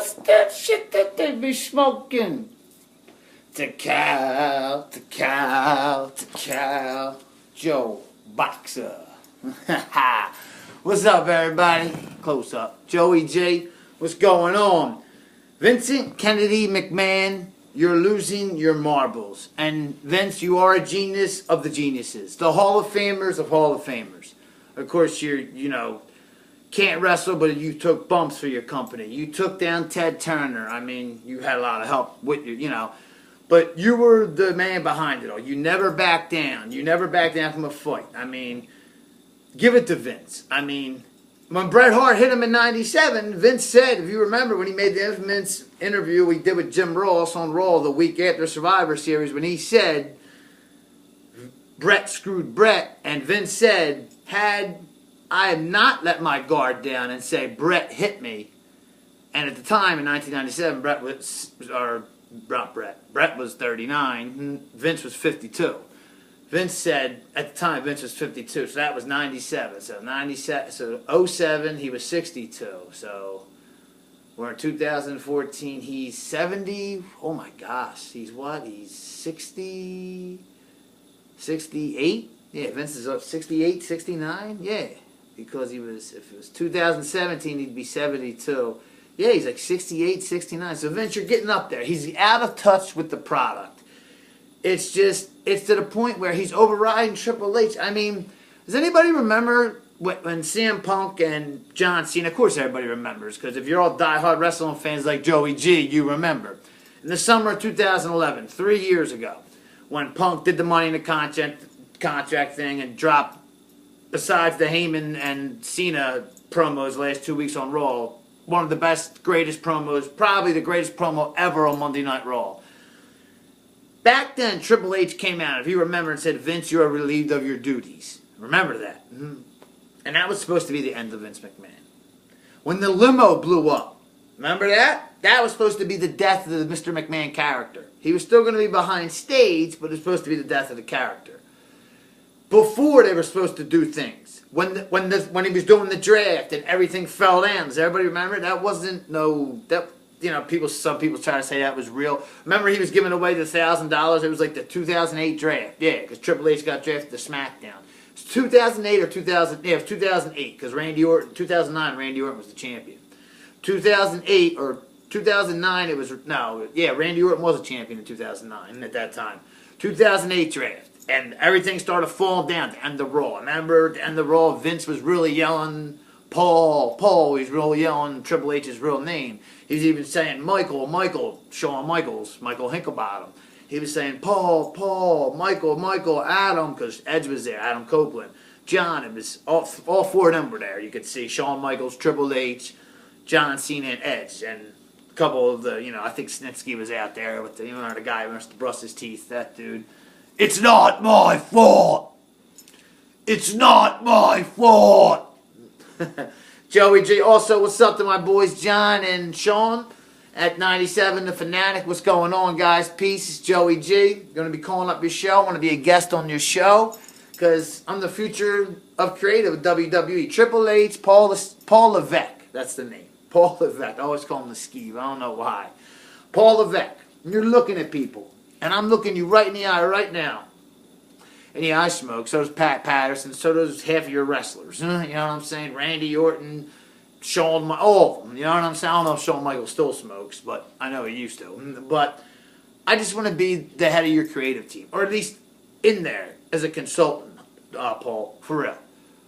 What's that shit that they be smoking? Takal, Takal, Takal. Joe Boxer. What's up, everybody? Close up. Joey J. What's going on? Vincent Kennedy McMahon, you're losing your marbles. And Vince, you are a genius of the geniuses. The Hall of Famers of Hall of Famers. Of course, can't wrestle, but you took bumps for your company. You took down Ted Turner. I mean, you had a lot of help with but you were the man behind it all. You never backed down. You never backed down from a fight. I mean, give it to Vince. I mean, when Bret Hart hit him in '97, Vince said, if you remember, when he made the infamous interview we did with Jim Ross on Raw the week after Survivor Series, when he said Bret screwed Bret, and Vince said, had I had not let my guard down and say Bret hit me, and at the time in 1997, Bret was 39, Vince was 52. Vince said at the time Vince was 52, so that was 97. So 07 he was 62. So we're in 2014. He's 70. Oh my gosh, he's what? He's 60, 68. Yeah, Vince is up 68, 69. Yeah. Because if it was 2017, he'd be 72. Yeah, he's like 68, 69. So Vince, you're getting up there. He's out of touch with the product. It's to the point where he's overriding Triple H. I mean, does anybody remember when CM Punk and John Cena, of course everybody remembers, because if you're all diehard wrestling fans like Joey G, you remember. In the summer of 2011, 3 years ago, when Punk did the Money in the contract thing and dropped, besides the Heyman and Cena promos last 2 weeks on Raw, one of the best, greatest promos, probably the greatest promo ever on Monday Night Raw. Back then, Triple H came out, if you remember, and said, Vince, you are relieved of your duties. Remember that. Mm-hmm. And that was supposed to be the end of Vince McMahon. When the limo blew up, remember that? That was supposed to be the death of the Mr. McMahon character. He was still going to be behind stage, but it was supposed to be the death of the character. Before they were supposed to do things, when he was doing the draft and everything fell down, does everybody remember? That wasn't some people try to say that was real. Remember he was giving away the $1,000? It was like the 2008 draft, yeah, because Triple H got drafted to SmackDown. It's 2008 or 2000? Yeah, it was 2008 because 2009 Randy Orton was the champion. 2008 or 2009 Randy Orton was a champion in 2009 at that time. 2008 draft. And everything started falling down to end the Raw. Remember, to end the Raw, Vince was really yelling Paul. He was really yelling Triple H's real name. He was even saying Michael, Shawn Michaels, Michael Hinklebottom. He was saying Paul, Michael, Adam, because Edge was there, Adam Copeland. John, it was all four of them were there. You could see Shawn Michaels, Triple H, John Cena, and Edge. And a couple of the, I think Snitsky was out there with the guy who must have brushed his teeth, that dude. It's not my fault. It's not my fault. Joey G. Also, what's up to my boys John and Sean at 97 The Fanatic? What's going on, guys? Peace. It's Joey G. Going to be calling up your show. I want to be a guest on your show because I'm the future of creative with WWE. Triple H, Paul Levesque. That's the name. Paul Levesque. I always call him the Skeeve. I don't know why. Paul Levesque. You're looking at people. And I'm looking you right in the eye right now. And yeah, I smoke. So does Pat Patterson. So does half of your wrestlers. You know what I'm saying? Randy Orton, Shawn, all of them. You know what I'm saying? I don't know if Shawn Michaels still smokes, but I know he used to. But I just want to be the head of your creative team. Or at least in there as a consultant, Paul, for real.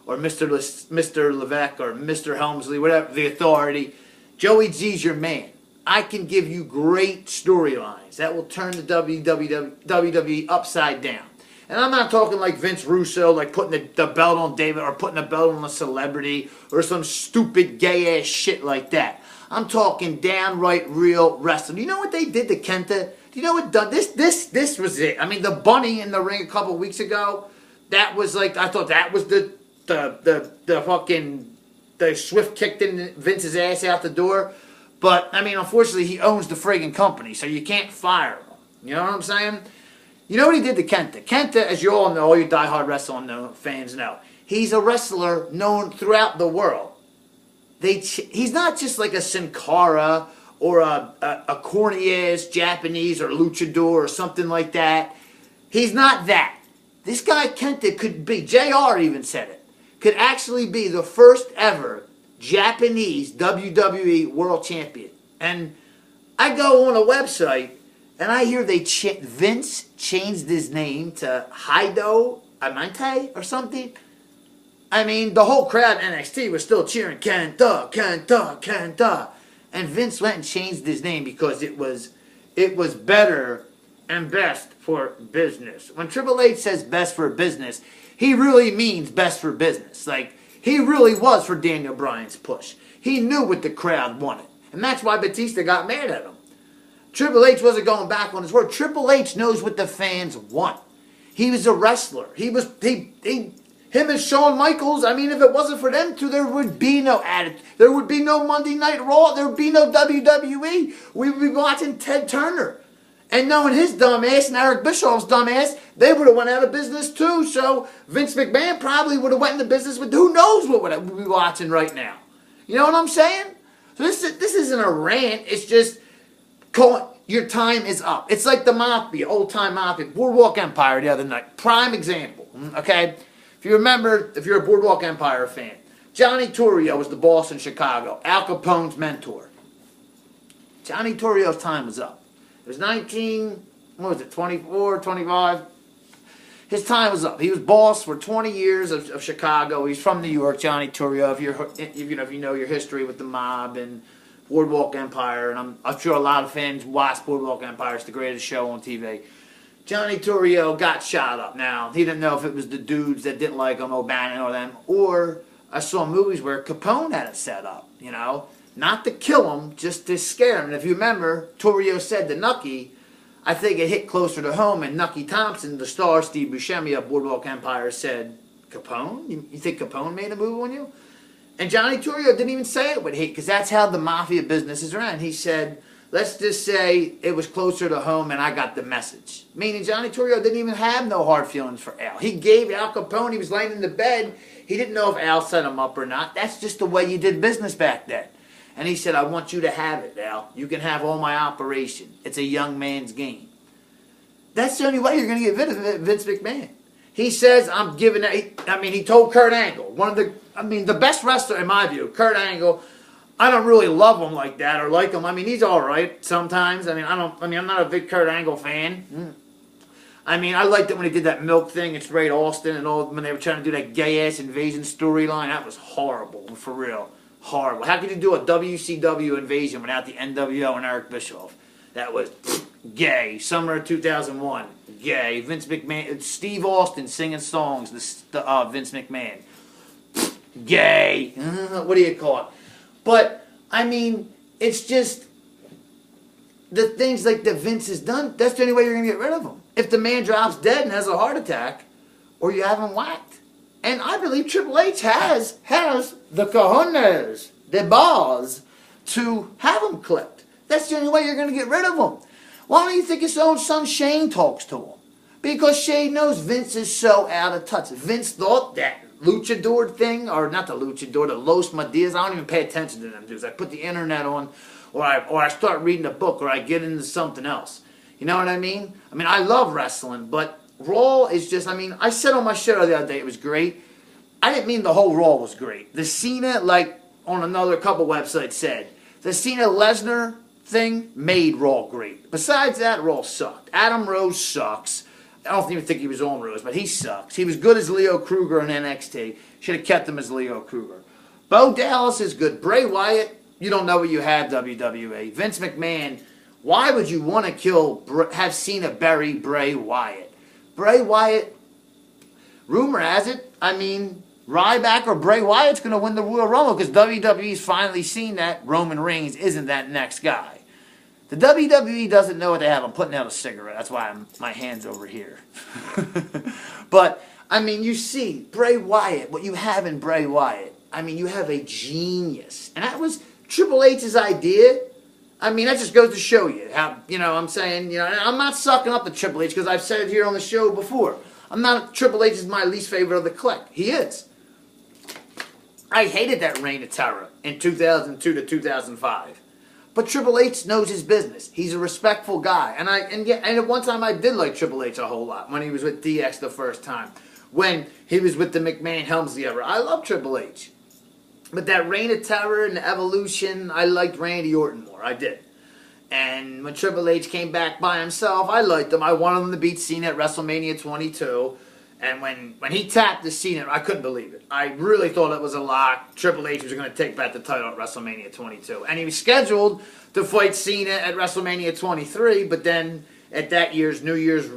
Or Mr. Levesque or Mr. Helmsley, whatever, the authority. Joey G's your man. I can give you great storylines that will turn the WWE upside down. And I'm not talking like Vince Russo, like putting the belt on David or putting the belt on a celebrity or some stupid gay-ass shit like that. I'm talking downright real wrestling. You know what they did to Kenta? Do you know what done? This was it. I mean, the bunny in the ring a couple weeks ago, that was like, I thought that was the Swift kicked in Vince's ass out the door. But, I mean, unfortunately, he owns the friggin' company, so you can't fire him. You know what I'm saying? You know what he did to Kenta? Kenta, as you all know, all you diehard wrestling fans know, he's a wrestler known throughout the world. He's not just like a Sin Cara a corny-ass Japanese or luchador or something like that. He's not that. This guy Kenta could be, JR even said it, could actually be the first ever Japanese WWE World Champion. And I go on a website and I hear Vince changed his name to Haido Amante or something. I mean, the whole crowd in NXT was still cheering Kenta, Kenta, Kenta. And Vince went and changed his name because it was better and best for business. When Triple H says best for business, he really means best for business. Like, he really was for Daniel Bryan's push. He knew what the crowd wanted. And that's why Batista got mad at him. Triple H wasn't going back on his word. Triple H knows what the fans want. He was a wrestler. Him and Shawn Michaels, I mean, if it wasn't for them two, there would be no attitude. There would be no Monday Night Raw. There would be no WWE. We would be watching Ted Turner. And knowing his dumb ass and Eric Bischoff's dumb ass, they would have went out of business too. So Vince McMahon probably would have went into business with who knows what we'd be watching right now. You know what I'm saying? So this isn't a rant. It's just your time is up. It's like the Mafia, old-time Mafia. Boardwalk Empire the other night. Prime example. Okay? If you remember, if you're a Boardwalk Empire fan, Johnny Torrio was the boss in Chicago. Al Capone's mentor. Johnny Torrio's time was up. It was 24, 25? His time was up. He was boss for 20 years of Chicago. He's from New York, Johnny Torrio. If you know your history with the mob and Boardwalk Empire, and I'm sure a lot of fans watch Boardwalk Empire. It's the greatest show on TV. Johnny Torrio got shot up. Now, he didn't know if it was the dudes that didn't like him, O'Bannon or them, or I saw movies where Capone had it set up, you know. Not to kill him, just to scare him. And if you remember, Torrio said to Nucky, I think it hit closer to home, and Nucky Thompson, the star Steve Buscemi of Boardwalk Empire, said, Capone? You think Capone made a move on you? And Johnny Torrio didn't even say it with hate, because that's how the Mafia business is run. He said, let's just say it was closer to home and I got the message. Meaning Johnny Torrio didn't even have no hard feelings for Al. He gave Al Capone, he was laying in the bed, he didn't know if Al set him up or not. That's just the way you did business back then. And he said, I want you to have it, Al. You can have all my operation. It's a young man's game. That's the only way you're going to get rid of Vince McMahon. He says, I'm giving it. I mean, he told Kurt Angle, the best wrestler in my view, Kurt Angle. I don't really love him like that or like him. I mean, he's all right sometimes. I'm not a big Kurt Angle fan. I mean, I liked it when he did that milk thing and sprayed Austin and all when they were trying to do that gay-ass invasion storyline. That was horrible, for real. Horrible. How could you do a WCW invasion without the NWO and Eric Bischoff? That was gay. Summer of 2001. Gay. Vince McMahon. Steve Austin singing songs. Vince McMahon. Gay. What do you call it? But, I mean, it's just the things like that Vince has done, that's the only way you're going to get rid of him. If the man drops dead and has a heart attack, or you have him whacked. And I believe Triple H has the cojones, the balls, to have him clipped. That's the only way you're going to get rid of him. Why don't you think his own son Shane talks to him? Because Shane knows Vince is so out of touch. Vince thought that luchador thing, or not the luchador, the Los Medias, I don't even pay attention to them dudes. I put the internet on, or I start reading a book, or I get into something else. You know what I mean? I mean, I love wrestling, but Raw is just, I said on my show the other day, it was great. I didn't mean the whole Raw was great. The Cena, like on another couple websites said, the Cena-Lesnar thing made Raw great. Besides that, Raw sucked. Adam Rose sucks. I don't even think he was on Rose, but he sucks. He was good as Leo Kruger in NXT. Should have kept him as Leo Kruger. Bo Dallas is good. Bray Wyatt, you don't know what you have, WWE. Vince McMahon, why would you want to have Cena bury Bray Wyatt? Bray Wyatt, rumor has it, Ryback or Bray Wyatt's going to win the Royal Rumble because WWE's finally seen that Roman Reigns isn't that next guy. The WWE doesn't know what they have. I'm putting out a cigarette. That's why my hand's over here. But, you see, Bray Wyatt, what you have in Bray Wyatt, you have a genius. And that was Triple H's idea. That just goes to show you how, I'm not sucking up to Triple H because I've said it here on the show before. Triple H is my least favorite of the clique. He is. I hated that reign of terror in 2002 to 2005. But Triple H knows his business. He's a respectful guy. And at one time I did like Triple H a whole lot when he was with DX the first time. When he was with the McMahon-Helmsley era. I love Triple H. But that Reign of Terror and the Evolution, I liked Randy Orton more. I did. And when Triple H came back by himself, I liked him. I wanted him to beat Cena at WrestleMania 22. And when he tapped the Cena, I couldn't believe it. I really thought it was a lock. Triple H was going to take back the title at WrestleMania 22. And he was scheduled to fight Cena at WrestleMania 23, but then at that year's New Year's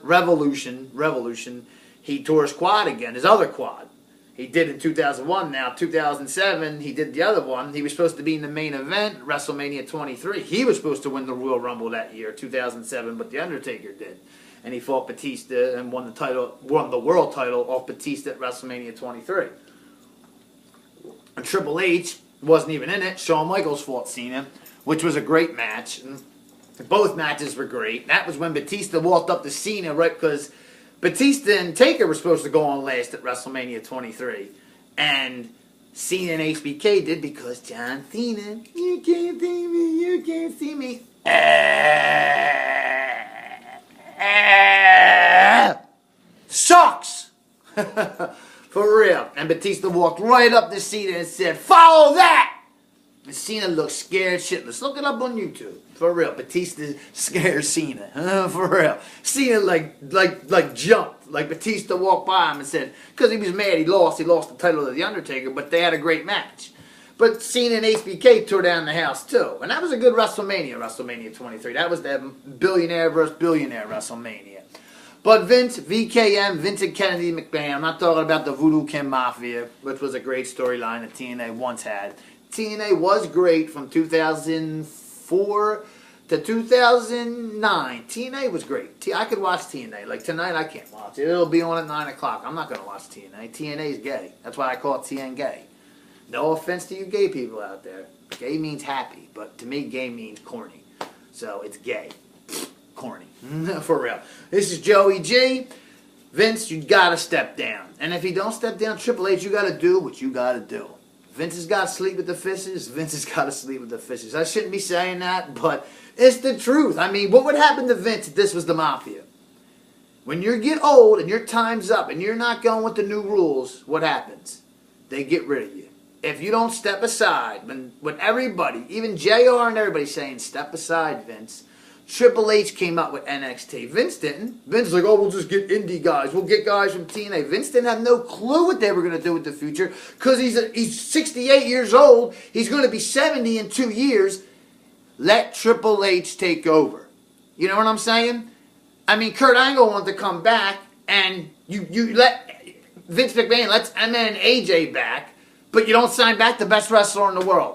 Revolution, he tore his quad again, his other quad. He did in 2001 now. 2007, he did the other one. He was supposed to be in the main event, WrestleMania 23. He was supposed to win the Royal Rumble that year, 2007, but The Undertaker did. And he fought Batista and won the world title off Batista at WrestleMania 23. And Triple H wasn't even in it. Shawn Michaels fought Cena, which was a great match. And both matches were great. That was when Batista walked up to Cena, right? Because Batista and Taker were supposed to go on last at WrestleMania 23. And Cena and HBK did because John Cena, you can't see me, you can't see me. Sucks! For real. And Batista walked right up to Cena and said, "Follow that!" And Cena looked scared shitless. Look it up on YouTube. For real. Batista scared Cena. For real. Cena like jumped. Like Batista walked by him and said, because he was mad he lost the title to The Undertaker, but they had a great match. But Cena and HBK tore down the house too. And that was a good WrestleMania 23. That was the billionaire versus billionaire WrestleMania. But Vince, VKM, Vincent Kennedy McMahon, I'm not talking about the Voodoo Kin Mafia, which was a great storyline that TNA once had. TNA was great from 2004 to 2009. TNA was great. I could watch TNA. Like tonight, I can't watch it. It'll be on at 9 o'clock. I'm not going to watch TNA. TNA's gay. That's why I call it TN gay. No offense to you gay people out there. Gay means happy, but to me, gay means corny. So it's gay. Corny. For real. This is Joey G. Vince, you gotta step down. And if you don't step down, Triple H, you gotta do what you gotta do. Vince has got to sleep with the fishes. Vince has got to sleep with the fishes. I shouldn't be saying that, but it's the truth. I mean, what would happen to Vince if this was the Mafia? When you get old and your time's up and you're not going with the new rules, what happens? They get rid of you. If you don't step aside, when everybody, even JR and everybody saying, step aside, Vince. Triple H came up with NXT. Vince didn't. Vince was like, oh, we'll just get indie guys. We'll get guys from TNA. Vince didn't have no clue what they were going to do with the future because he's 68 years old. He's going to be 70 in 2 years. Let Triple H take over. You know what I'm saying? I mean, Kurt Angle wanted to come back, and you let Vince McMahon lets Emma and AJ back, but you don't sign back the best wrestler in the world.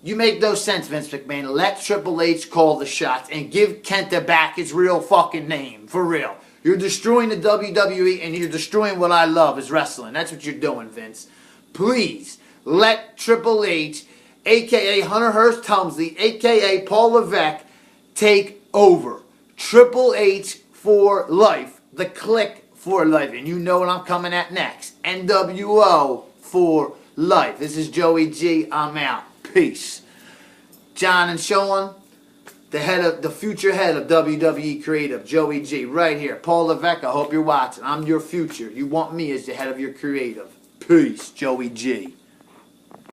You make no sense, Vince McMahon. Let Triple H call the shots and give Kenta back his real fucking name. For real. You're destroying the WWE and you're destroying what I love is wrestling. That's what you're doing, Vince. Please, let Triple H, a.k.a. Hunter Hearst Helmsley, a.k.a. Paul Levesque, take over. Triple H for life. The Click for life. And you know what I'm coming at next. NWO for life. This is Joey G. I'm out. Peace. John and Sean, the future head of WWE Creative, Joey G, right here. Paul Levesque, I hope you're watching. I'm your future. You want me as the head of your creative. Peace, Joey G.